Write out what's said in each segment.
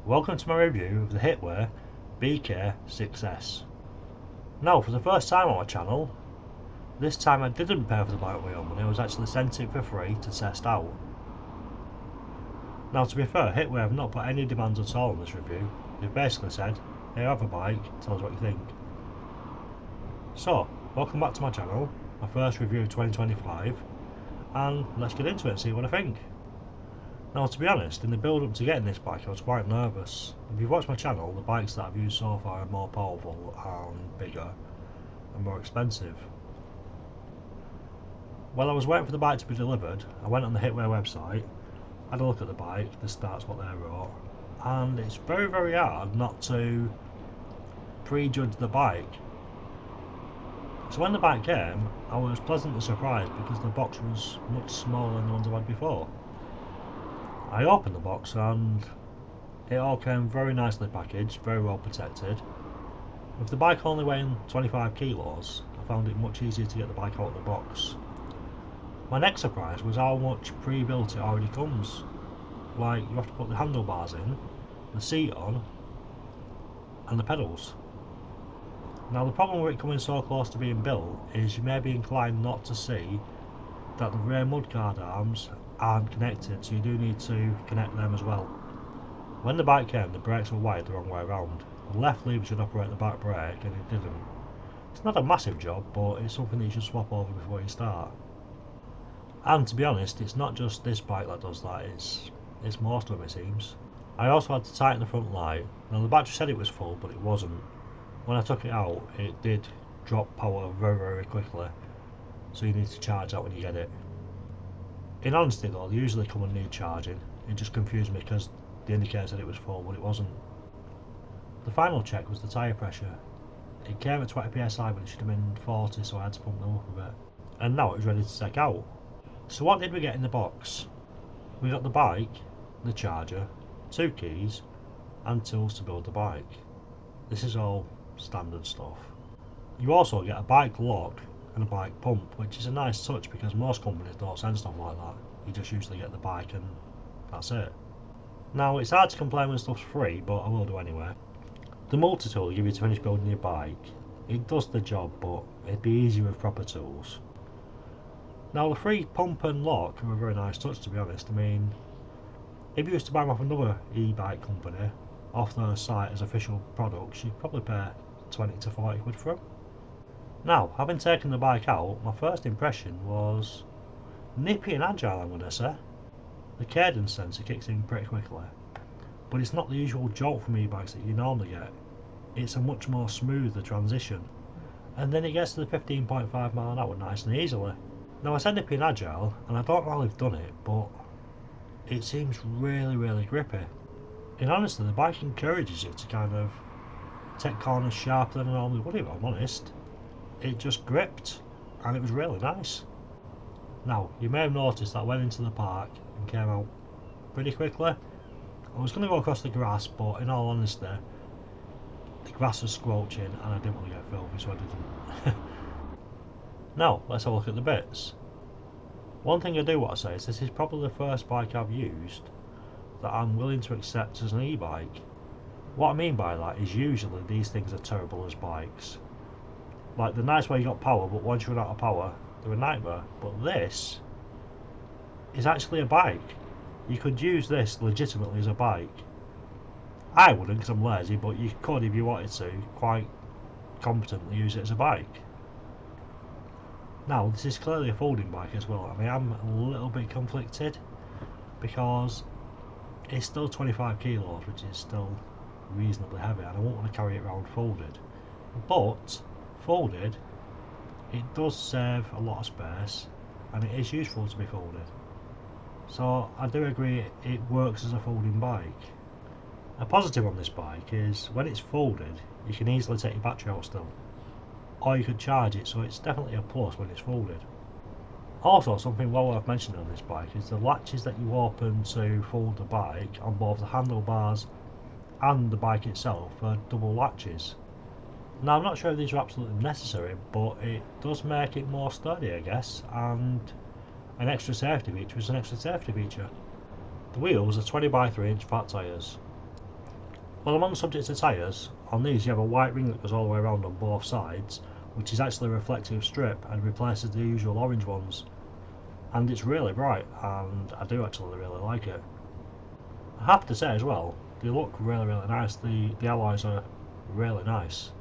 Welcome to my review of the HITWAY BK6S. Now, for the first time on my channel, this time I didn't pay for the bike wheel money, I was actually sent it for free to test out. Now, to be fair, HITWAY have not put any demands at all in this review. They've basically said, here, have a bike, tell us what you think. So, welcome back to my channel, my first review of 2025, and let's get into it and see what I think. Now, to be honest, in the build up to getting this bike I was quite nervous. If you've watched my channel, the bikes that I've used so far are more powerful and bigger and more expensive. While I was waiting for the bike to be delivered, I went on the HITWAY website, had a look at the bike, the stats, what they wrote, and it's very hard not to prejudge the bike. So when the bike came, I was pleasantly surprised because the box was much smaller than the ones I've had before. I opened the box and it all came very nicely packaged, very well protected. With the bike only weighing 25 kilos, I found it much easier to get the bike out of the box. My next surprise was how much pre-built it already comes. Like, you have to put the handlebars in, the seat on, and the pedals. Now, the problem with it coming so close to being built is you may be inclined not to see that the rear mudguard arms aren't connected, so you do need to connect them as well. When the bike came, the brakes were wired the wrong way around. The left lever should operate the back brake and it didn't. It's not a massive job, but it's something that you should swap over before you start. And to be honest, it's not just this bike that does that, it's most of them, it seems. I also had to tighten the front light. Now, the battery said it was full, but it wasn't. When I took it out, it did drop power very quickly, so you need to charge that when you get it. In honesty though, they usually come and need charging. It just confused me because the indicator said it was full, but it wasn't. The final check was the tyre pressure. It came at 20 psi, but it should have been 40, so I had to pump them up a bit. And now it was ready to take out. So what did we get in the box? We got the bike, the charger, 2 keys, and tools to build the bike. This is all standard stuff. You also get a bike lock and a bike pump, which is a nice touch because most companies don't send stuff like that. You just usually get the bike and that's it. Now, it's hard to complain when stuff's free, but I will do anyway. The multi-tool will give you to finish building your bike. It does the job, but it'd be easier with proper tools. Now, the free pump and lock are a very nice touch, to be honest. I mean, if you used to buy them off another e-bike company off their site as official products, you'd probably pay 20 to 40 quid for them. Now, having taken the bike out, my first impression was nippy and agile, I'm going to say. The cadence sensor kicks in pretty quickly, but it's not the usual jolt from e-bikes that you normally get. It's a much more smoother transition, and then it gets to the 15.5 mile an hour nice and easily. Now, I said nippy and agile, and I don't know how they've done it, but it seems really grippy. And honestly, the bike encourages you to kind of take corners sharper than I normally would, if I'm honest. It just gripped and it was really nice. Now, you may have noticed that I went into the park and came out pretty quickly. I was going to go across the grass, but in all honesty, the grass was squelching and I didn't want to get filthy, so I didn't. Now, let's have a look at the bits. One thing I do want to say is this is probably the first bike I've used that I'm willing to accept as an e-bike. What I mean by that is usually these things are terrible as bikes. Like the nice way you got power, but once you run out of power, they're a nightmare. But this is actually a bike. You could use this legitimately as a bike. I wouldn't because I'm lazy, but you could, if you wanted to, quite competently use it as a bike. Now, this is clearly a folding bike as well. I mean, I'm a little bit conflicted because it's still 25 kilos, which is still reasonably heavy, and I won't want to carry it around folded. But folded, it does save a lot of space and it is useful to be folded. So I do agree it works as a folding bike. A positive on this bike is when it's folded, you can easily take your battery out still, or you could charge it, so it's definitely a plus when it's folded. Also, something well worth mentioning on this bike is the latches that you open to fold the bike on both the handlebars and the bike itself are double latches. Now, I'm not sure if these are absolutely necessary, but it does make it more sturdy, I guess, and an extra safety feature is an extra safety feature. The wheels are 20 by 3 inch fat tyres. Well, I'm on the subject of tyres. On these you have a white ring that goes all the way around on both sides, which is actually a reflective strip and replaces the usual orange ones. And it's really bright, and I do actually really like it. I have to say as well, they look really nice. The alloys are really nice.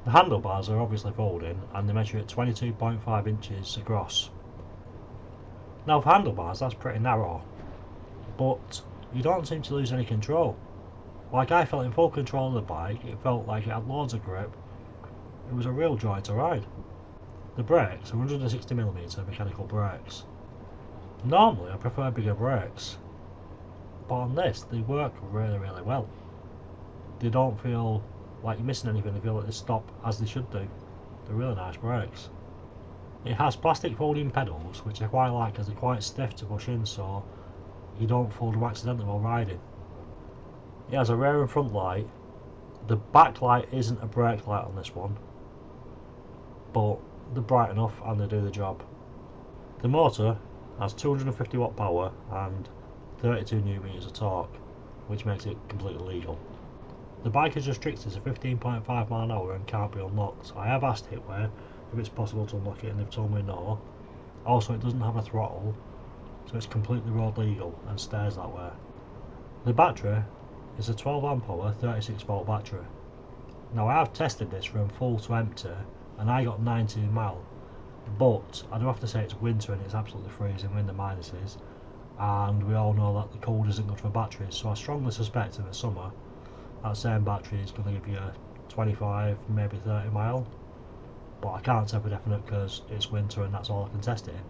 The handlebars are obviously folding and they measure at 22.5 inches across. Now for handlebars that's pretty narrow, but you don't seem to lose any control. Like, I felt in full control of the bike, it felt like it had loads of grip. It was a real joy to ride. The brakes are 160mm mechanical brakes. Normally I prefer bigger brakes, but on this they work really well. They don't feel like you're missing anything, they feel like they stop as they should do. They're really nice brakes. It has plastic folding pedals, which I quite like as they're quite stiff to push in, so you don't fold them accidentally while riding. It has a rear and front light. The back light isn't a brake light on this one, but they're bright enough and they do the job. The motor has 250 watt power and 32 Nm of torque, which makes it completely legal. The bike is restricted to 15.5 mph and can't be unlocked. I have asked Hitway if it's possible to unlock it and they've told me no. Also, it doesn't have a throttle, so it's completely road legal and stays that way. The battery is a 12 amp hour 36 volt battery. Now I have tested this from full to empty and I got 19 mile, but I do have to say it's winter and it's absolutely freezing, we're in the minuses, and we all know that the cold isn't good for batteries, so I strongly suspect in the summer that same battery is going to give you 25, maybe 30 mile, but I can't say for definite because it's winter and that's all I can test it in.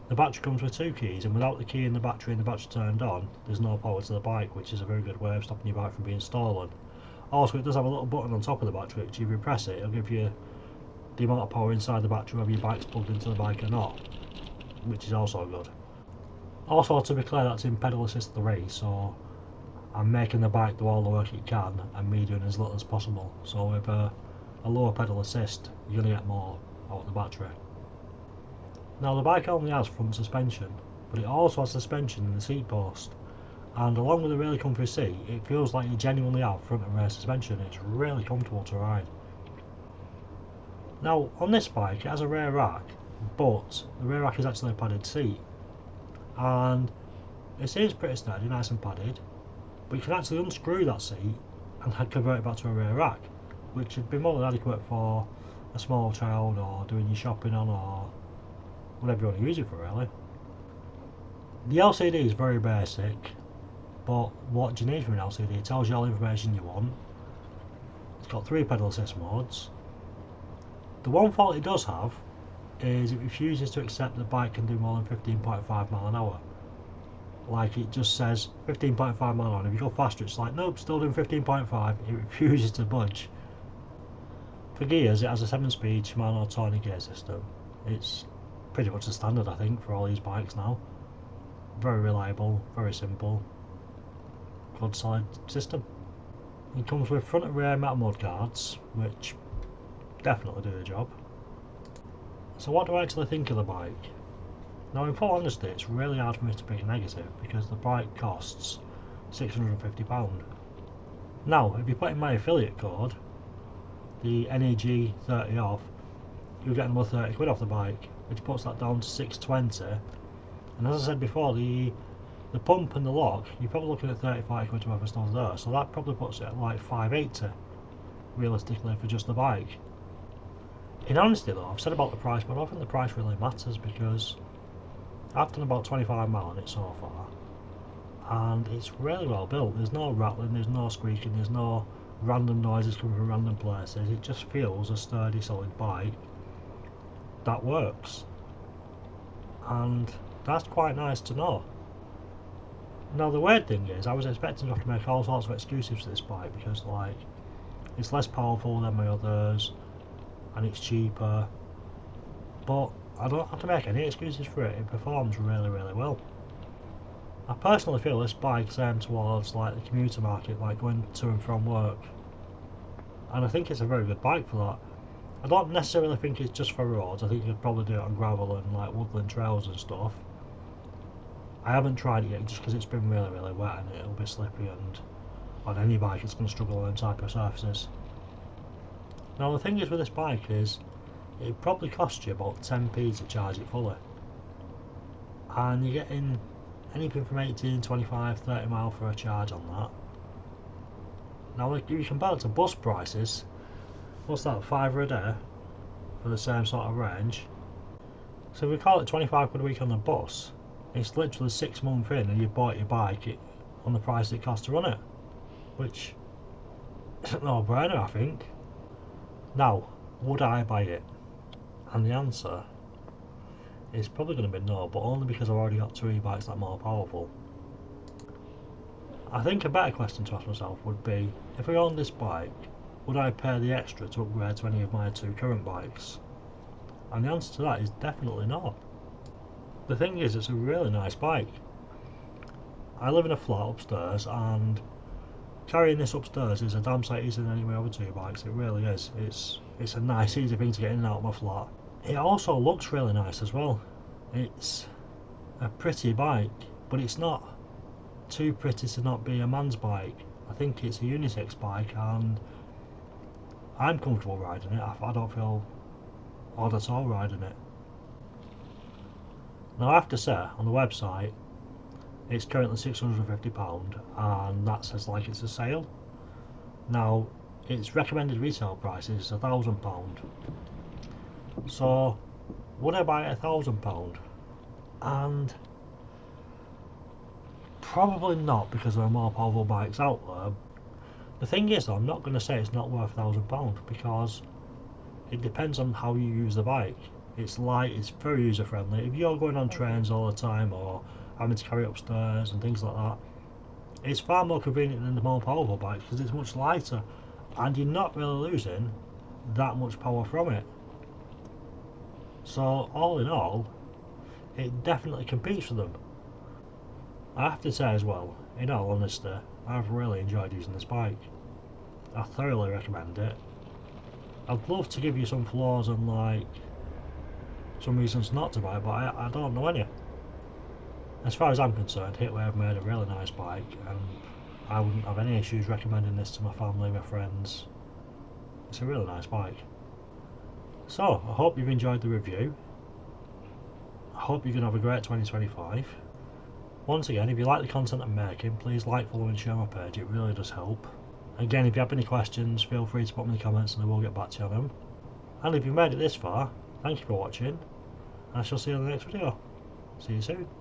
The battery comes with two keys, and without the key in the battery and the battery turned on, there's no power to the bike, which is a very good way of stopping your bike from being stolen. Also, it does have a little button on top of the battery, which if you press it, it'll give you the amount of power inside the battery whether your bike's plugged into the bike or not, which is also good. Also, to be clear, that's in pedal assist 3, so I'm making the bike do all the work it can and me doing as little as possible. So with a lower pedal assist, you're going to get more out of the battery. Now the bike only has front suspension, but it also has suspension in the seat post, and along with a really comfy seat, it feels like you genuinely have front and rear suspension. It's really comfortable to ride. Now on this bike it has a rear rack, but the rear rack is actually a padded seat, and it seems pretty sturdy, nice and padded, but you can actually unscrew that seat and convert it back to a rear rack, which would be more than adequate for a small child or doing your shopping on or whatever you want to use it for, really. The LCD is very basic, but what do you need from an LCD? It tells you all the information you want. It's got 3 pedal assist modes. The one fault it does have is it refuses to accept that the bike can do more than 15.5 mph. Like, it just says 15.5 mph, and if you go faster it's like, nope, still doing 15.5, it refuses to budge. For gears, it has a 7-speed Shimano Tony gear system. It's pretty much the standard, I think, for all these bikes now. Very reliable, very simple, good solid system. It comes with front and rear metal mud guards, which definitely do the job. So what do I actually think of the bike? Now in full honesty, it's really hard for me to be negative because the bike costs £650. Now if you put in my affiliate code, the NEG 30 off, you'll get another 30 quid off the bike, which puts that down to 620. And as I said before, the pump and the lock, you're probably looking at 30-40 quid worth of stuff there, so that probably puts it at like 580 realistically for just the bike. In honesty though, I've said about the price, but I don't think the price really matters because I've done about 25 miles on it so far, and it's really well built. There's no rattling, there's no squeaking, there's no random noises coming from random places. It just feels a sturdy, solid bike that works, and that's quite nice to know. Now the weird thing is, I was expecting to have to make all sorts of excuses for this bike because, like, it's less powerful than my others and it's cheaper, but I don't have to make any excuses for it. It performs really well. I personally feel this bike's aimed towards like the commuter market, like going to and from work, and I think it's a very good bike for that. I don't necessarily think it's just for roads. I think you could probably do it on gravel and like woodland trails and stuff. I haven't tried it yet just because it's been really wet and it'll be slippy, and on any bike it's going to struggle on them type of surfaces. Now the thing is with this bike is it probably costs you about 10p to charge it fully, and you're getting anything from 18, 25, 30 mile for a charge on that. Now if you compare it to bus prices, what's that, £5 a day for the same sort of range? So if we call it 25 quid a week on the bus, it's literally 6 months in and you've bought your bike on the price it costs to run it, which is a no-brainer I think. Now, would I buy it? And the answer is probably going to be no, but only because I've already got 2 e-bikes that are more powerful. I think a better question to ask myself would be, if I owned this bike, would I pay the extra to upgrade to any of my 2 current bikes? And the answer to that is definitely no. The thing is, it's a really nice bike. I live in a flat upstairs, and carrying this upstairs is a damn sight easier than any of my other 2 bikes. It really is. It's a nice, easy thing to get in and out of my flat. It also looks really nice as well. It's a pretty bike, but it's not too pretty to not be a man's bike. I think it's a unisex bike, and I'm comfortable riding it. I don't feel odd at all riding it. Now I have to say, on the website it's currently £650 and that says like it's a sale. Now its recommended retail price is £1,000. So would I buy it £1,000? And probably not, because there are more powerful bikes out there. The thing is though, I'm not going to say it's not worth £1,000, because it depends on how you use the bike. It's light, it's very user friendly. If you're going on trains all the time or having to carry it upstairs and things like that, it's far more convenient than the more powerful bikes because it's much lighter and you're not really losing that much power from it. So all in all, it definitely competes with them. I have to say as well, in all honesty, I've really enjoyed using this bike. I thoroughly recommend it. I'd love to give you some flaws and like some reasons not to buy it, but I don't know any. As far as I'm concerned, HITWAY have made a really nice bike, and I wouldn't have any issues recommending this to my family, my friends. It's a really nice bike. So, I hope you've enjoyed the review. I hope you're going to have a great 2025. Once again, if you like the content I'm making, please like, follow and share my page, it really does help. Again, if you have any questions, feel free to put them in the comments and I will get back to you on them. And if you've made it this far, thank you for watching, and I shall see you in the next video. See you soon.